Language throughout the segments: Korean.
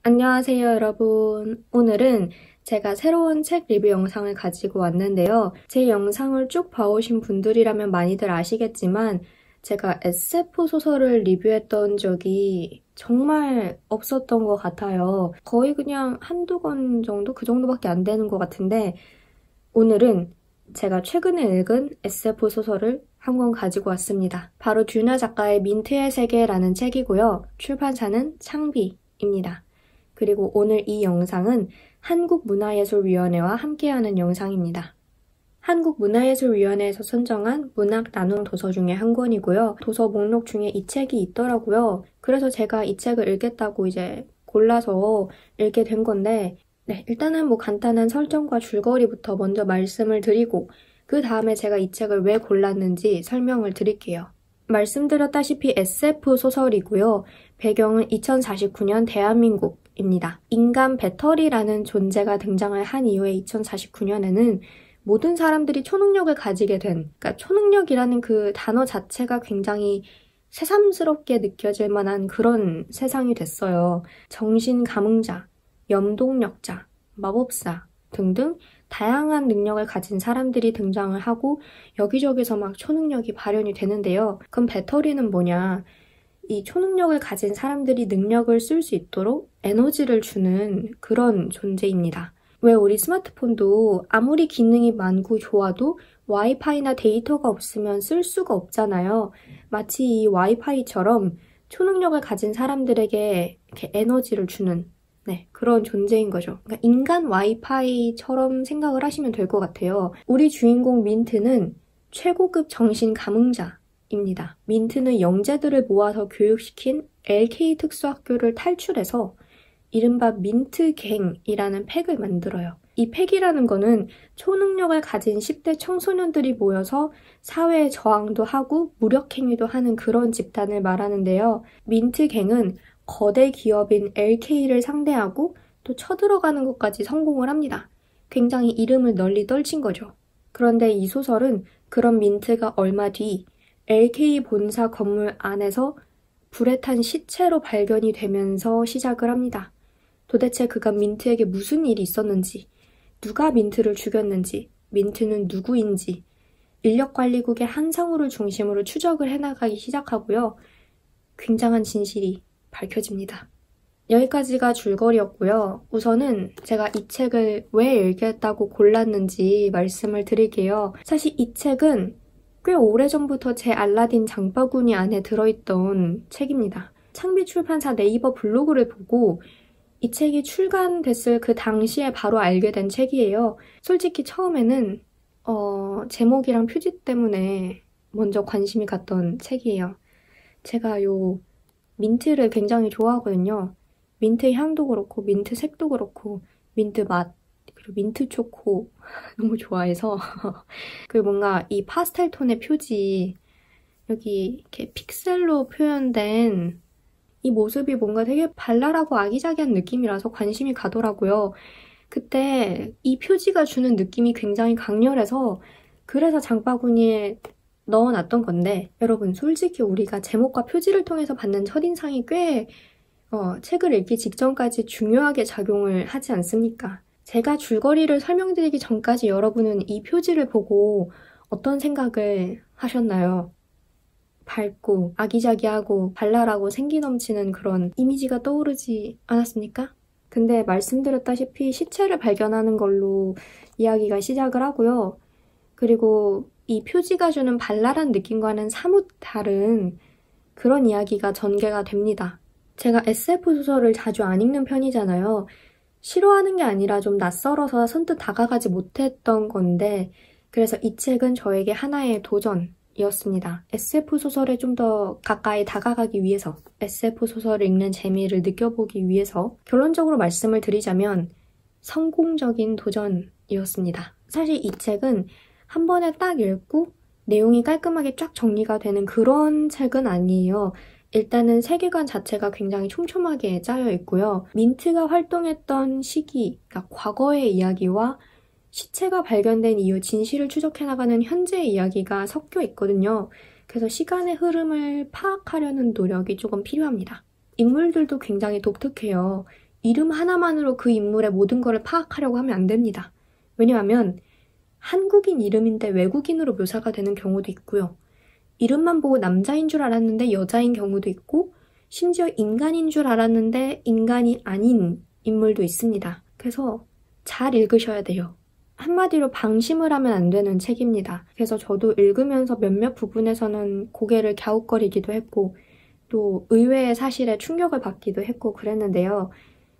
안녕하세요, 여러분. 오늘은 제가 새로운 책 리뷰 영상을 가지고 왔는데요. 제 영상을 쭉 봐오신 분들이라면 많이들 아시겠지만 제가 SF 소설을 리뷰했던 적이 정말 없었던 것 같아요. 거의 그냥 한두 권 정도? 그 정도밖에 안 되는 것 같은데 오늘은 제가 최근에 읽은 SF 소설을 한 권 가지고 왔습니다. 바로 듀나 작가의 민트의 세계라는 책이고요. 출판사는 창비입니다. 그리고 오늘 이 영상은 한국문화예술위원회와 함께하는 영상입니다. 한국문화예술위원회에서 선정한 문학 나눔 도서 중에 한 권이고요. 도서 목록 중에 이 책이 있더라고요. 그래서 제가 이 책을 읽겠다고 이제 골라서 읽게 된 건데 일단은 간단한 설정과 줄거리부터 먼저 말씀을 드리고 그 다음에 제가 이 책을 왜 골랐는지 설명을 드릴게요. 말씀드렸다시피 SF 소설이고요. 배경은 2049년 대한민국입니다. 인간 배터리라는 존재가 등장을 한 이후에 2049년에는 모든 사람들이 초능력을 가지게 된, 그러니까 초능력이라는 그 단어 자체가 굉장히 새삼스럽게 느껴질 만한 그런 세상이 됐어요. 정신감응자, 염동력자, 마법사 등등 다양한 능력을 가진 사람들이 등장을 하고 여기저기서 막 초능력이 발현이 되는데요. 그럼 배터리는 뭐냐? 이 초능력을 가진 사람들이 능력을 쓸 수 있도록 에너지를 주는 그런 존재입니다. 왜 우리 스마트폰도 아무리 기능이 많고 좋아도 와이파이나 데이터가 없으면 쓸 수가 없잖아요. 마치 이 와이파이처럼 초능력을 가진 사람들에게 이렇게 에너지를 주는 그런 존재인 거죠. 그러니까 인간 와이파이처럼 생각을 하시면 될 것 같아요. 우리 주인공 민트는 최고급 정신 감응자입니다. 민트는 영재들을 모아서 교육시킨 LK 특수학교를 탈출해서 이른바 민트갱이라는 팩을 만들어요. 이 팩이라는 거는 초능력을 가진 10대 청소년들이 모여서 사회에 저항도 하고 무력행위도 하는 그런 집단을 말하는데요. 민트갱은 거대 기업인 LK를 상대하고 또 쳐들어가는 것까지 성공을 합니다. 굉장히 이름을 널리 떨친 거죠. 그런데 이 소설은 그런 민트가 얼마 뒤 LK 본사 건물 안에서 불에 탄 시체로 발견이 되면서 시작을 합니다. 도대체 그간 민트에게 무슨 일이 있었는지, 누가 민트를 죽였는지, 민트는 누구인지 인력관리국의 한상우를 중심으로 추적을 해나가기 시작하고요. 굉장한 진실이 밝혀집니다. 여기까지가 줄거리였고요. 우선은 제가 이 책을 왜 읽겠다고 골랐는지 말씀을 드릴게요. 사실 이 책은 꽤 오래전부터 제 알라딘 장바구니 안에 들어있던 책입니다. 창비 출판사 네이버 블로그를 보고 이 책이 출간됐을 그 당시에 바로 알게 된 책이에요. 솔직히 처음에는 제목이랑 표지 때문에 먼저 관심이 갔던 책이에요. 제가 민트를 굉장히 좋아하거든요. 민트 향도 그렇고 민트 색도 그렇고 민트 맛 그리고 민트 초코 너무 좋아해서 그리고 뭔가 이 파스텔 톤의 표지 여기 이렇게 픽셀로 표현된 이 모습이 뭔가 되게 발랄하고 아기자기한 느낌이라서 관심이 가더라고요. 그때 이 표지가 주는 느낌이 굉장히 강렬해서 그래서 장바구니에 넣어놨던 건데 여러분 솔직히 우리가 제목과 표지를 통해서 받는 첫인상이 꽤 책을 읽기 직전까지 중요하게 작용을 하지 않습니까? 제가 줄거리를 설명드리기 전까지 여러분은 이 표지를 보고 어떤 생각을 하셨나요? 밝고 아기자기하고 발랄하고 생기 넘치는 그런 이미지가 떠오르지 않았습니까? 근데 말씀드렸다시피 시체를 발견하는 걸로 이야기가 시작을 하고요. 그리고 이 표지가 주는 발랄한 느낌과는 사뭇 다른 그런 이야기가 전개가 됩니다. 제가 SF 소설을 자주 안 읽는 편이잖아요. 싫어하는 게 아니라 좀 낯설어서 선뜻 다가가지 못했던 건데 그래서 이 책은 저에게 하나의 도전이었습니다. SF 소설에 좀 더 가까이 다가가기 위해서 SF 소설을 읽는 재미를 느껴보기 위해서 결론적으로 말씀을 드리자면 성공적인 도전이었습니다. 사실 이 책은 한 번에 딱 읽고 내용이 깔끔하게 쫙 정리가 되는 그런 책은 아니에요. 일단은 세계관 자체가 굉장히 촘촘하게 짜여 있고요. 민트가 활동했던 시기, 그러니까 과거의 이야기와 시체가 발견된 이후 진실을 추적해나가는 현재의 이야기가 섞여 있거든요. 그래서 시간의 흐름을 파악하려는 노력이 조금 필요합니다. 인물들도 굉장히 독특해요. 이름 하나만으로 그 인물의 모든 것을 파악하려고 하면 안 됩니다. 왜냐하면 한국인 이름인데 외국인으로 묘사가 되는 경우도 있고요. 이름만 보고 남자인 줄 알았는데 여자인 경우도 있고, 심지어 인간인 줄 알았는데 인간이 아닌 인물도 있습니다. 그래서 잘 읽으셔야 돼요. 한마디로 방심을 하면 안 되는 책입니다. 그래서 저도 읽으면서 몇몇 부분에서는 고개를 갸웃거리기도 했고, 또 의외의 사실에 충격을 받기도 했고 그랬는데요.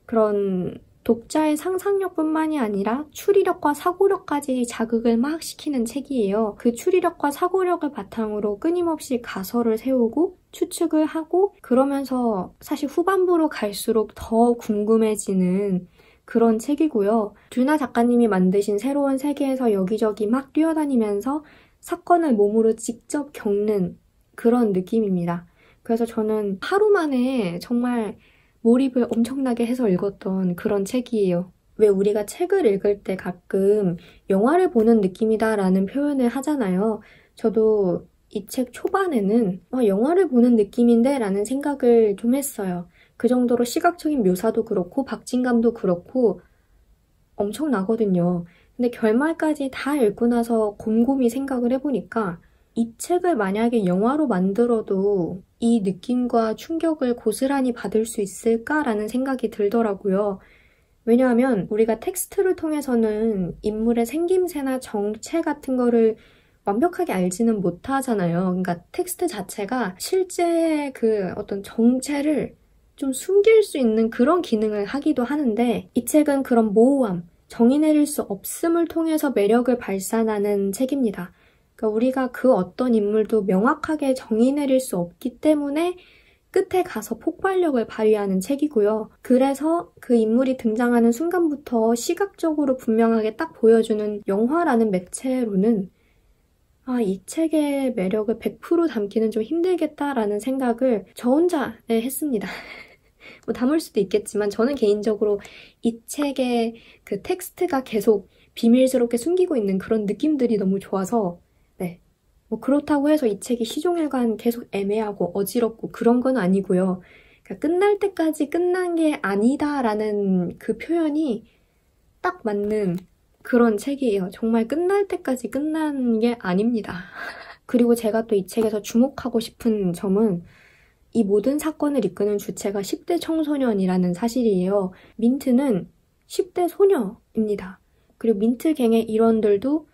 그런 독자의 상상력뿐만이 아니라 추리력과 사고력까지 자극을 막 시키는 책이에요. 그 추리력과 사고력을 바탕으로 끊임없이 가설을 세우고 추측을 하고, 그러면서 사실 후반부로 갈수록 더 궁금해지는 그런 책이고요. 듀나 작가님이 만드신 새로운 세계에서 여기저기 막 뛰어다니면서 사건을 몸으로 직접 겪는 그런 느낌입니다. 그래서 저는 하루 만에 정말 몰입을 엄청나게 해서 읽었던 그런 책이에요. 왜 우리가 책을 읽을 때 가끔 영화를 보는 느낌이다라는 표현을 하잖아요. 저도 이 책 초반에는 영화를 보는 느낌인데 라는 생각을 좀 했어요. 그 정도로 시각적인 묘사도 그렇고 박진감도 그렇고 엄청나거든요. 근데 결말까지 다 읽고 나서 곰곰이 생각을 해보니까 이 책을 만약에 영화로 만들어도 이 느낌과 충격을 고스란히 받을 수 있을까라는 생각이 들더라고요. 왜냐하면 우리가 텍스트를 통해서는 인물의 생김새나 정체 같은 거를 완벽하게 알지는 못하잖아요. 그러니까 텍스트 자체가 실제 그 어떤 정체를 좀 숨길 수 있는 그런 기능을 하기도 하는데, 이 책은 그런 모호함, 정의 내릴 수 없음을 통해서 매력을 발산하는 책입니다. 그러니까 우리가 그 어떤 인물도 명확하게 정의 내릴 수 없기 때문에 끝에 가서 폭발력을 발휘하는 책이고요. 그래서 그 인물이 등장하는 순간부터 시각적으로 분명하게 딱 보여주는 영화라는 매체로는 이 책의 매력을 100% 담기는 좀 힘들겠다라는 생각을 저 혼자 했습니다. 뭐 담을 수도 있겠지만 저는 개인적으로 이 책의 그 텍스트가 계속 비밀스럽게 숨기고 있는 그런 느낌들이 너무 좋아서, 뭐 그렇다고 해서 이 책이 시종일관 계속 애매하고 어지럽고 그런 건 아니고요. 그러니까 끝날 때까지 끝난 게 아니다라는 그 표현이 딱 맞는 그런 책이에요. 정말 끝날 때까지 끝난 게 아닙니다. 그리고 제가 또 이 책에서 주목하고 싶은 점은 이 모든 사건을 이끄는 주체가 10대 청소년이라는 사실이에요. 민트는 10대 소녀입니다. 그리고 민트갱의 일원들도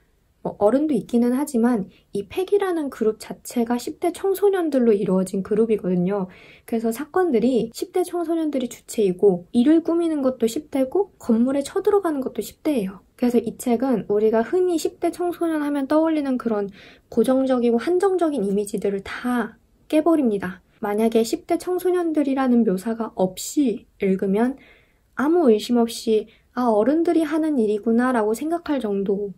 어른도 있기는 하지만 이 팩이라는 그룹 자체가 10대 청소년들로 이루어진 그룹이거든요. 그래서 사건들이 10대 청소년들이 주체이고, 일을 꾸미는 것도 10대고 건물에 쳐들어가는 것도 10대예요. 그래서 이 책은 우리가 흔히 10대 청소년 하면 떠올리는 그런 고정적이고 한정적인 이미지들을 다 깨버립니다. 만약에 10대 청소년들이라는 묘사가 없이 읽으면 아무 의심 없이 어른들이 하는 일이구나 라고 생각할 정도로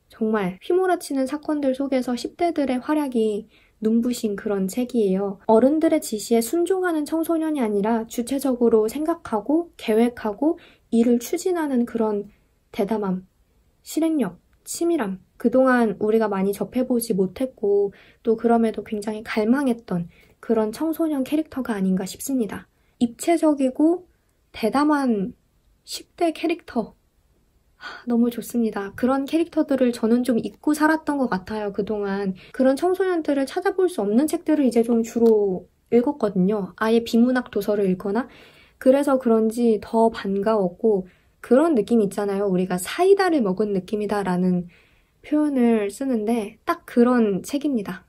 정말 휘몰아치는 사건들 속에서 10대들의 활약이 눈부신 그런 책이에요. 어른들의 지시에 순종하는 청소년이 아니라 주체적으로 생각하고 계획하고 일을 추진하는 그런 대담함, 실행력, 치밀함, 그동안 우리가 많이 접해보지 못했고 또 그럼에도 굉장히 갈망했던 그런 청소년 캐릭터가 아닌가 싶습니다. 입체적이고 대담한 10대 캐릭터, 너무 좋습니다. 그런 캐릭터들을 저는 좀 잊고 살았던 것 같아요, 그동안. 그런 청소년들을 찾아볼 수 없는 책들을 이제 좀 주로 읽었거든요. 아예 비문학 도서를 읽거나. 그래서 그런지 더 반가웠고, 그런 느낌 있잖아요. 우리가 사이다를 먹은 느낌이다라는 표현을 쓰는데 딱 그런 책입니다.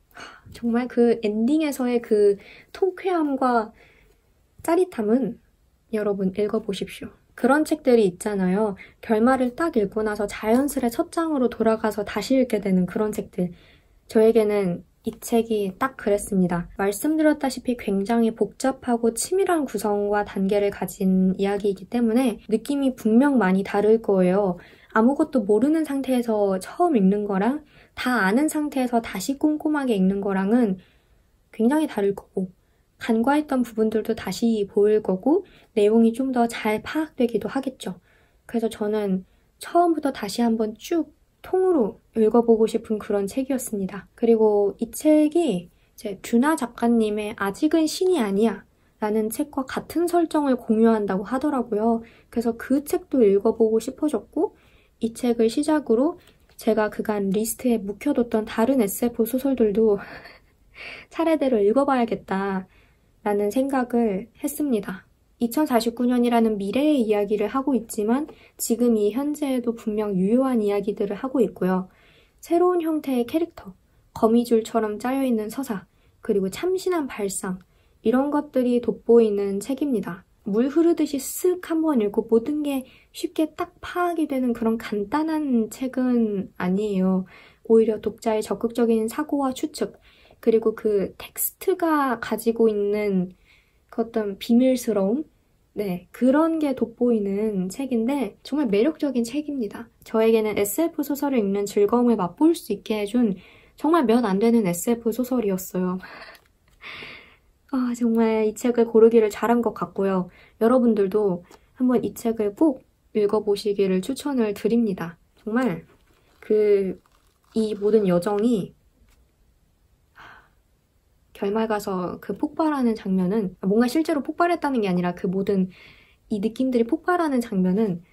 정말 그 엔딩에서의 그 통쾌함과 짜릿함은 여러분 읽어보십시오. 그런 책들이 있잖아요. 결말을 딱 읽고 나서 자연스레 첫 장으로 돌아가서 다시 읽게 되는 그런 책들. 저에게는 이 책이 딱 그랬습니다. 말씀드렸다시피 굉장히 복잡하고 치밀한 구성과 단계를 가진 이야기이기 때문에 느낌이 분명 많이 다를 거예요. 아무것도 모르는 상태에서 처음 읽는 거랑 다 아는 상태에서 다시 꼼꼼하게 읽는 거랑은 굉장히 다를 거고, 간과했던 부분들도 다시 보일 거고 내용이 좀 더 잘 파악되기도 하겠죠. 그래서 저는 처음부터 다시 한번 쭉 통으로 읽어보고 싶은 그런 책이었습니다. 그리고 이 책이 이제 듀나 작가님의 아직은 신이 아니야 라는 책과 같은 설정을 공유한다고 하더라고요. 그래서 그 책도 읽어보고 싶어졌고, 이 책을 시작으로 제가 그간 리스트에 묵혀뒀던 다른 SF 소설들도 차례대로 읽어봐야겠다 라는 생각을 했습니다. 2049년이라는 미래의 이야기를 하고 있지만 지금 이 현재에도 분명 유효한 이야기들을 하고 있고요. 새로운 형태의 캐릭터, 거미줄처럼 짜여있는 서사, 그리고 참신한 발상, 이런 것들이 돋보이는 책입니다. 물 흐르듯이 쓱 한번 읽고 모든 게 쉽게 딱 파악이 되는 그런 간단한 책은 아니에요. 오히려 독자의 적극적인 사고와 추측, 그리고 그 텍스트가 가지고 있는 그 어떤 비밀스러움? 네, 그런 게 돋보이는 책인데 정말 매력적인 책입니다. 저에게는 SF 소설을 읽는 즐거움을 맛볼 수 있게 해준 정말 몇 안 되는 SF 소설이었어요. 정말 이 책을 고르기를 잘한 것 같고요. 여러분들도 한번 이 책을 꼭 읽어보시기를 추천을 드립니다. 정말 이 모든 여정이 결말 가서 그 폭발하는 장면은 뭔가 실제로 폭발했다는 게 아니라 그 모든 이 느낌들이 폭발하는 장면은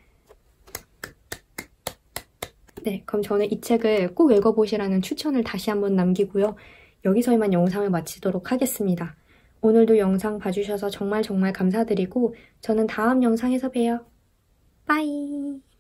네, 그럼 저는 이 책을 꼭 읽어보시라는 추천을 다시 한번 남기고요. 여기서 이만 영상을 마치도록 하겠습니다. 오늘도 영상 봐주셔서 정말 감사드리고 저는 다음 영상에서 봬요. 빠이!